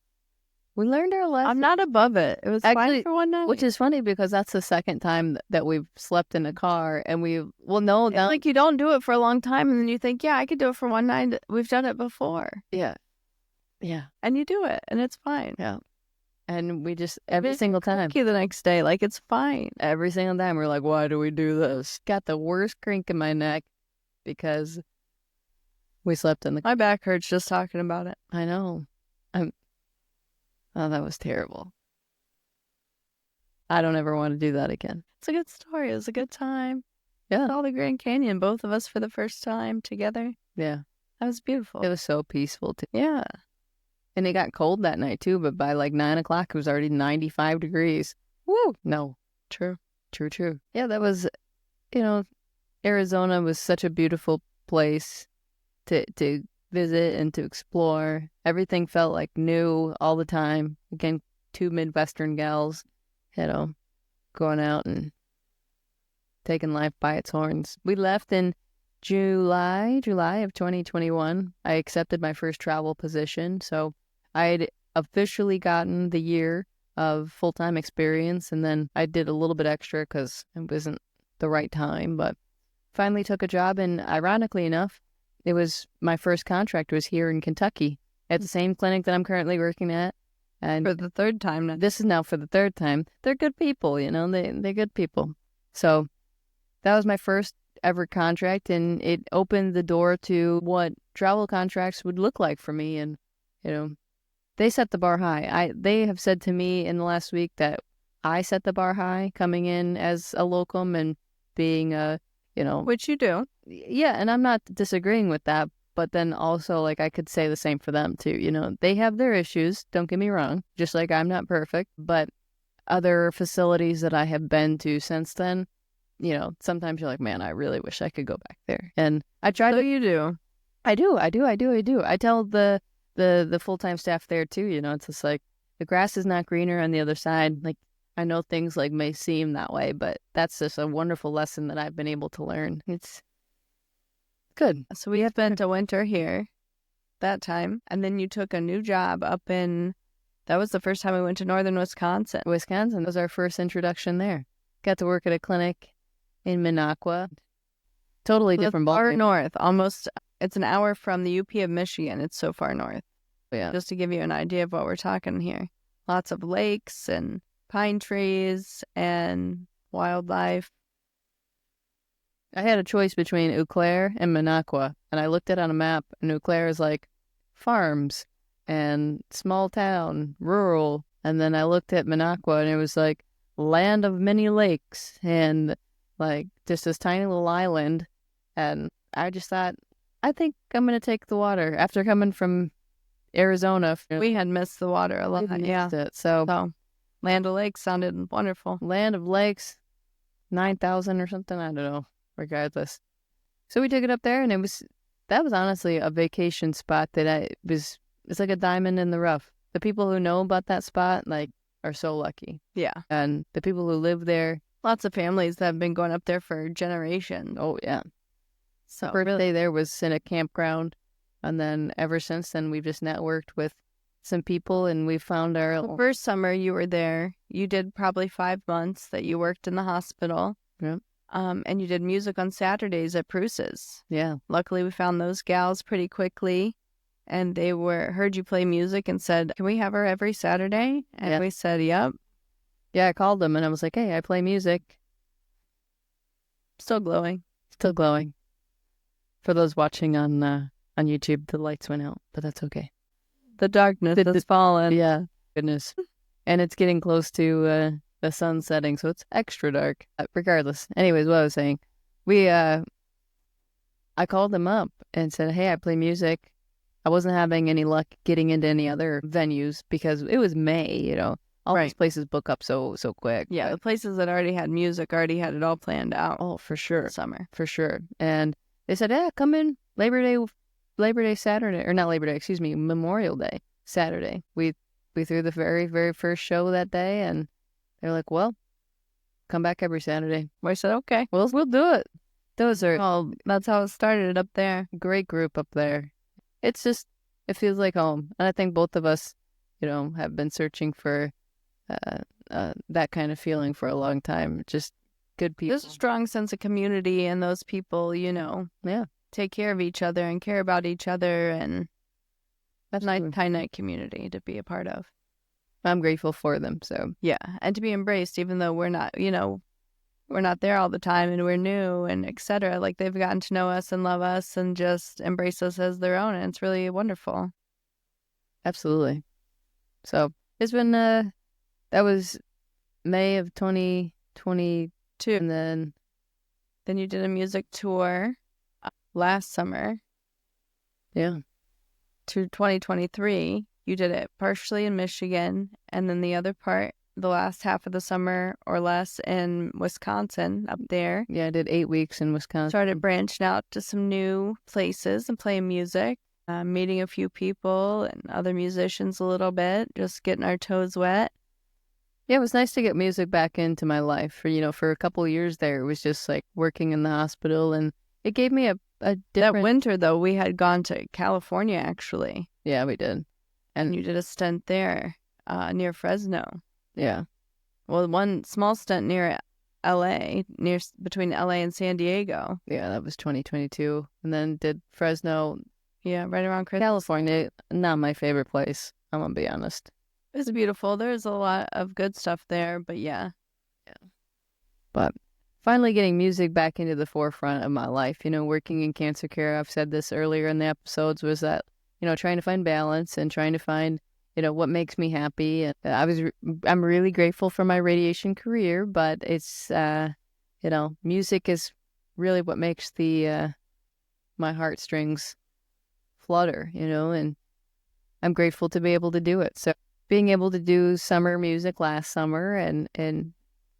S1: We learned our lesson.
S2: I'm not above it. It was fine for one night.
S1: Which is funny because that's the second time that we've slept in a car, and
S2: like you don't do it for a long time, and then you think, yeah, I could do it for one night. We've done it before.
S1: Yeah. Yeah.
S2: And you do it, and it's fine.
S1: Yeah. And we just, every single time.
S2: The next day, like, it's fine.
S1: Every single time, we're like, why do we do this? Got the worst crink in my neck because we slept in the car.
S2: My back hurts just talking about it.
S1: I know. Oh, that was terrible. I don't ever want to do that again.
S2: It's a good story. It was a good time.
S1: Yeah.
S2: Saw the Grand Canyon, both of us for the first time together.
S1: Yeah.
S2: That was beautiful.
S1: It was so peaceful, too.
S2: Yeah.
S1: And it got cold that night, too, but by like 9 o'clock, it was already 95 degrees. Woo! No.
S2: True.
S1: True. Yeah, that was, Arizona was such a beautiful place to visit and to explore. Everything felt like new all the time. Again, 2 Midwestern gals, going out and taking life by its horns. We left in July of 2021. I accepted my first travel position, so I had officially gotten the year of full-time experience, and then I did a little bit extra because it wasn't the right time, but finally took a job, and ironically enough, it was my first contract was here in Kentucky at the same clinic that I'm currently working at. And
S2: for the third time now.
S1: This is now for the third time. They're good people, they're good people. So that was my first ever contract, and it opened the door to what travel contracts would look like for me. And, they set the bar high. They have said to me in the last week that I set the bar high coming in as a locum and being a,
S2: which you do.
S1: Yeah, and I'm not disagreeing with that, but then also, like, I could say the same for them, too. They have their issues, don't get me wrong, just like I'm not perfect, but other facilities that I have been to since then, sometimes you're like, man, I really wish I could go back there. And I try to...
S2: So you do.
S1: I do. I tell the full-time staff there, too, it's just like, the grass is not greener on the other side. Like, I know things like may seem that way, but that's just a wonderful lesson that I've been able to learn. It's good.
S2: So we spent a winter here that time, and then you took a new job up in, that was the first time we went to northern Wisconsin.
S1: Wisconsin was our first introduction there. Got to work at a clinic in Minocqua. Totally different ballpark.
S2: Far north, almost, it's an hour from the UP of Michigan. It's so far north.
S1: Yeah.
S2: Just to give you an idea of what we're talking here. Lots of lakes and pine trees and wildlife.
S1: I had a choice between Eau Claire and Minocqua, and I looked at it on a map, and Eau Claire is like farms and small town, rural, and then I looked at Minocqua, and it was like land of many lakes and like just this tiny little island, and I just thought, I think I'm going to take the water after coming from Arizona.
S2: We had missed the water a lot. Yeah.
S1: So
S2: Land of Lakes sounded wonderful.
S1: Land of Lakes, 9,000 or something. I don't know. Regardless. So we took it up there, and that was honestly a vacation spot that it's like a diamond in the rough. The people who know about that spot, like, are so lucky.
S2: Yeah.
S1: And the people who live there.
S2: Lots of families that have been going up there for generations.
S1: Oh, yeah.
S2: So
S1: the first day there was in a campground. And then ever since then, we've just networked with some people, and we found our...
S2: The first summer you were there, you did probably 5 months that you worked in the hospital.
S1: Yeah.
S2: And you did music on Saturdays at Pruce's.
S1: Yeah.
S2: Luckily, we found those gals pretty quickly. and they heard you play music and said, "Can we have her every Saturday?" And we said, "Yep."
S1: Yeah, I called them and I was like, "Hey, I play music."
S2: Still glowing.
S1: Still glowing. For those watching on YouTube, the lights went out, but that's okay.
S2: The darkness has fallen.
S1: Yeah, goodness. And it's getting close to the sun setting, so it's extra dark. Regardless. Anyways, what I was saying, I called them up and said, "Hey, I play music." I wasn't having any luck getting into any other venues because it was May, all these places book up so quick.
S2: Yeah, the places that already had music already had it all planned out.
S1: Oh, for sure.
S2: Summer.
S1: For sure. And they said, "Yeah, come in Labor Day Saturday," or not Labor Day, excuse me, Memorial Day Saturday. We threw the very, very first show that day, and they're like, "Well, come back every Saturday."
S2: I said, "Okay,
S1: we'll do it." Those are
S2: that's how it started up there.
S1: Great group up there. It's just, it feels like home. And I think both of us, have been searching for that kind of feeling for a long time. Just good people.
S2: There's a strong sense of community, and those people, take care of each other and care about each other, and that's a nice, tight-knit community to be a part of.
S1: I'm grateful for them. So
S2: yeah, and to be embraced, even though we're not, we're not there all the time and we're new and etc. Like, they've gotten to know us and love us and just embrace us as their own, and it's really wonderful.
S1: Absolutely. So it's been that was May of 2022, and then
S2: you did a music tour last summer.
S1: Yeah.
S2: To 2023, you did it partially in Michigan, and then the other part, the last half of the summer or less, in Wisconsin, up there.
S1: Yeah, I did 8 weeks in Wisconsin.
S2: Started branching out to some new places and playing music, meeting a few people and other musicians a little bit, just getting our toes wet.
S1: Yeah, it was nice to get music back into my life. For a couple of years there, it was just like working in the hospital, and it gave me a different...
S2: That winter, though, we had gone to California, actually.
S1: Yeah, we did.
S2: And you did a stint there, near Fresno.
S1: Yeah.
S2: Well, one small stint near LA, between LA and San Diego.
S1: Yeah, that was 2022. And then did Fresno.
S2: Yeah, right around Christmas.
S1: California, not my favorite place, I'm going to be honest.
S2: It's beautiful. There's a lot of good stuff there, but yeah.
S1: Yeah. But finally getting music back into the forefront of my life, working in cancer care, I've said this earlier in the episodes, was that, trying to find balance and trying to find what makes me happy. And I'm really grateful for my radiation career, but it's, music is really what makes my heartstrings flutter, and I'm grateful to be able to do it. So being able to do summer music last summer and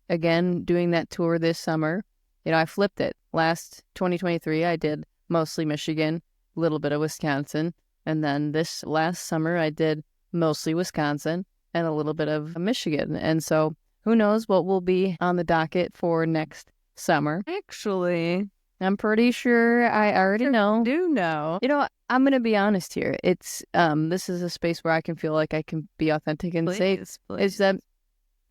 S1: again, doing that tour this summer, I flipped it. Last 2023, I did mostly Michigan, a little bit of Wisconsin. And then this last summer, I did mostly Wisconsin and a little bit of Michigan. And so who knows what will be on the docket for next summer.
S2: Actually,
S1: I'm pretty sure I already know.
S2: Do know.
S1: I'm going to be honest here. It's this is a space where I can feel like I can be authentic and say is that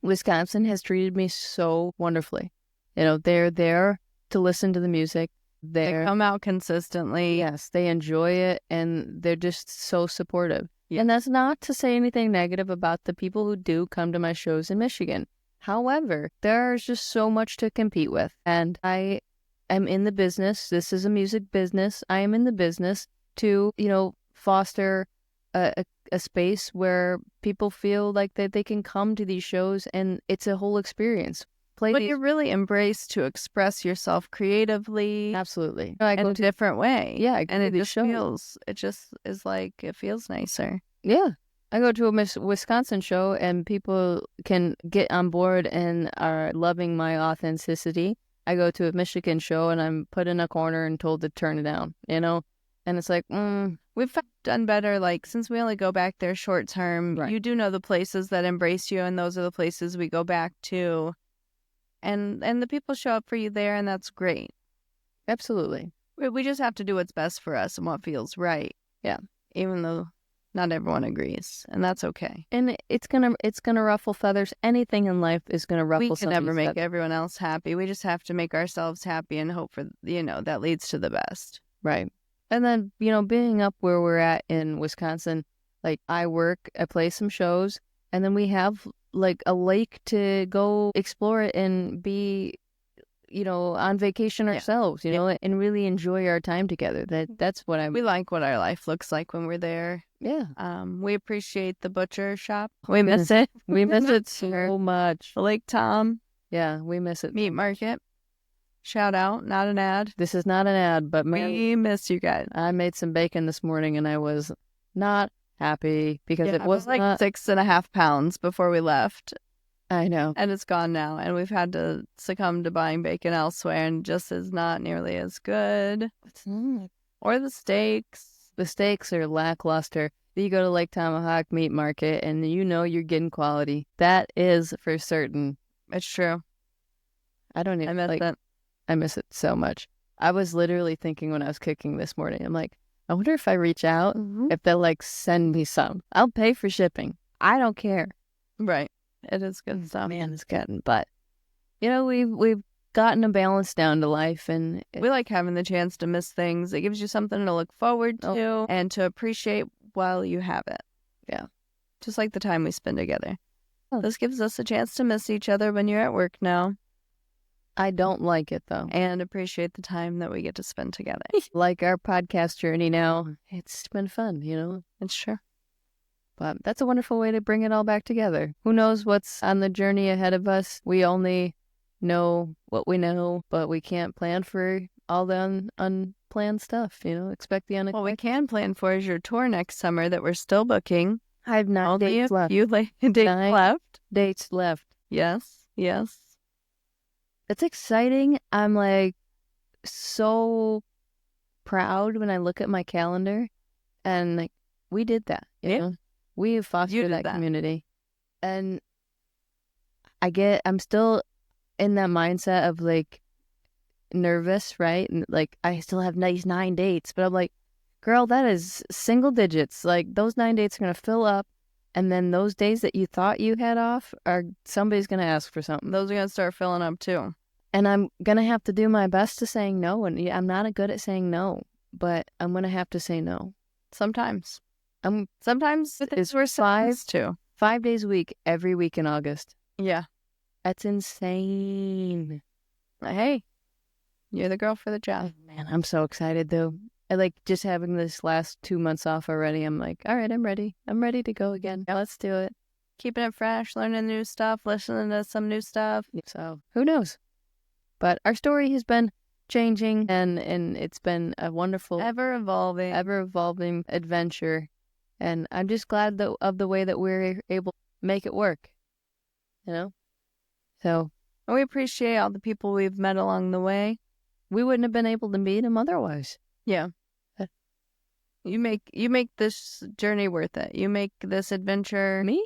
S1: Wisconsin has treated me so wonderfully. They're there to listen to the music.
S2: They come out consistently.
S1: Yes, they enjoy it, and they're just so supportive.
S2: Yeah.
S1: And that's not to say anything negative about the people who do come to my shows in Michigan. However, there's just so much to compete with, and I am in the business. This is a music business. I am in the business to, foster a space where people feel like that they can come to these shows, and it's a whole experience.
S2: But you're really embraced to express yourself creatively.
S1: Absolutely.
S2: In a different way.
S1: Yeah.
S2: And it just feels nicer.
S1: Yeah. I go to a Wisconsin show and people can get on board and are loving my authenticity. I go to a Michigan show and I'm put in a corner and told to turn it down, And it's like,
S2: we've done better, since we only go back there short term, right. You do know the places that embrace you, and those are the places we go back to. And the people show up for you there, and that's great.
S1: Absolutely.
S2: We just have to do what's best for us and what feels right.
S1: Yeah.
S2: Even though not everyone agrees, and that's okay.
S1: And it's gonna ruffle feathers. Anything in life is gonna ruffle.
S2: We can never make everyone else happy. We just have to make ourselves happy and hope for that leads to the best.
S1: Right. And then, being up where we're at in Wisconsin, like I play some shows, and then we have like a lake to go explore it and be, on vacation ourselves, and really enjoy our time together. That's what
S2: We like what our life looks like when we're there.
S1: Yeah.
S2: We appreciate the butcher shop. We miss it.
S1: We miss it so much.
S2: Lake Tom.
S1: Yeah, we miss it.
S2: Meat market. Shout out, not an ad.
S1: This is not an ad, but
S2: we miss you guys.
S1: I made some bacon this morning and I was not happy because it was
S2: like
S1: not...
S2: 6.5 pounds before we left.
S1: I know.
S2: And it's gone now. And we've had to succumb to buying bacon elsewhere, and just is not nearly as good.
S1: It's not.
S2: Or the steaks.
S1: The steaks are lackluster. You go to Lake Tomahawk Meat Market and you're getting quality. That is for certain.
S2: It's true.
S1: I don't even
S2: miss it.
S1: I miss it so much. I was literally thinking when I was cooking this morning, I'm like, I wonder if I reach out, if they'll like send me some. I'll pay for shipping. I don't care.
S2: Right. It is good stuff.
S1: Man, it's gotten, but we've gotten a balance down to life, and
S2: we like having the chance to miss things. It gives you something to look forward to and to appreciate while you have it.
S1: Yeah.
S2: Just like the time we spend together. This gives us a chance to miss each other when you're at work now.
S1: I don't like it, though.
S2: And appreciate the time that we get to spend together.
S1: Like our podcast journey now, it's been fun,
S2: It's true.
S1: But that's a wonderful way to bring it all back together. Who knows what's on the journey ahead of us? We only know what we know, but we can't plan for all the unplanned stuff, expect the unexpected.
S2: What we can plan for is your tour next summer that we're still booking.
S1: I have 9 dates left.
S2: Dates left. Yes.
S1: It's exciting. I'm like so proud when I look at my calendar, and like we did that. You know? We have fostered that community, and I'm still in that mindset of like nervous, right? And like I still have these 9 dates, but I'm like, girl, that is single digits. Like those 9 dates are gonna fill up. And then those days that you thought you had off somebody's going to ask for something.
S2: Those are going to start filling up too.
S1: And I'm going to have to do my best to saying no. And I'm not good at saying no, but I'm going to have to say no.
S2: Sometimes.
S1: Sometimes it's 5 days a week, every week in August.
S2: Yeah.
S1: That's insane.
S2: Hey, you're the girl for the job.
S1: Oh, man, I'm so excited though. I like just having this last 2 months off already. I'm like, all right, I'm ready. I'm ready to go again. Yeah, let's do it.
S2: Keeping it fresh, learning new stuff, listening to some new stuff.
S1: So who knows? But our story has been changing, and it's been a wonderful, ever evolving adventure. And I'm just glad of the way that we're able to make it work. So
S2: we appreciate all the people we've met along the way.
S1: We wouldn't have been able to meet them otherwise.
S2: Yeah. You make this journey worth it. You make this adventure.
S1: Me?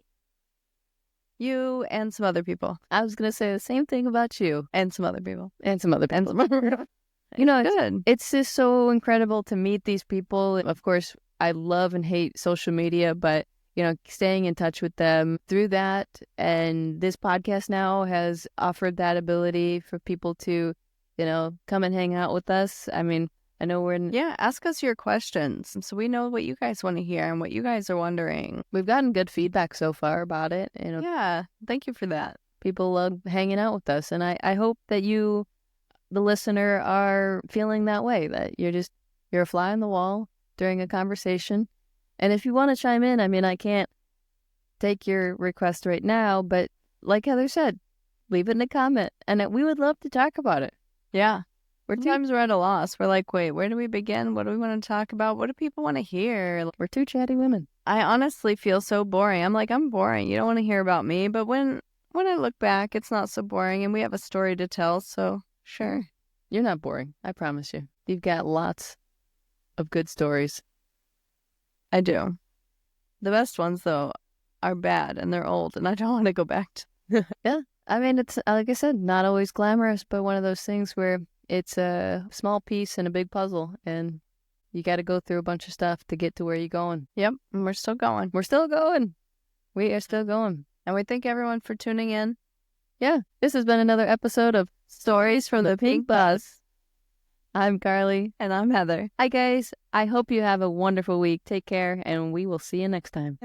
S2: You and some other people.
S1: I was going to say the same thing about you.
S2: And some other people.
S1: Good. It's just so incredible to meet these people. Of course, I love and hate social media, but, staying in touch with them through that. And this podcast now has offered that ability for people to, come and hang out with us. I mean, I know
S2: ask us your questions so we know what you guys want to hear and what you guys are wondering.
S1: We've gotten good feedback so far about it.
S2: Yeah, thank you for that.
S1: People love hanging out with us, and I hope that you, the listener, are feeling that way, that you're a fly on the wall during a conversation. And if you want to chime in, I mean, I can't take your request right now, but like Heather said, leave it in a comment, and we would love to talk about it.
S2: Yeah. Sometimes we're at a loss. We're like, wait, where do we begin? What do we want to talk about? What do people want to hear?
S1: We're two chatty women.
S2: I honestly feel so boring. I'm boring. You don't want to hear about me. But when I look back, it's not so boring, and we have a story to tell. So sure.
S1: You're not boring. I promise you. You've got lots of good stories.
S2: I do. The best ones, though, are bad, and they're old, and I don't want to go back to.
S1: Yeah. I mean, it's, like I said, not always glamorous, but one of those things where it's a small piece in a big puzzle, and you got to go through a bunch of stuff to get to where you're going.
S2: Yep, and we're still going.
S1: We are still going.
S2: And we thank everyone for tuning in.
S1: Yeah, this has been another episode of Stories from the Pink Bus. I'm Carly.
S2: And I'm Heather.
S1: Hi, guys. I hope you have a wonderful week. Take care, and we will see you next time.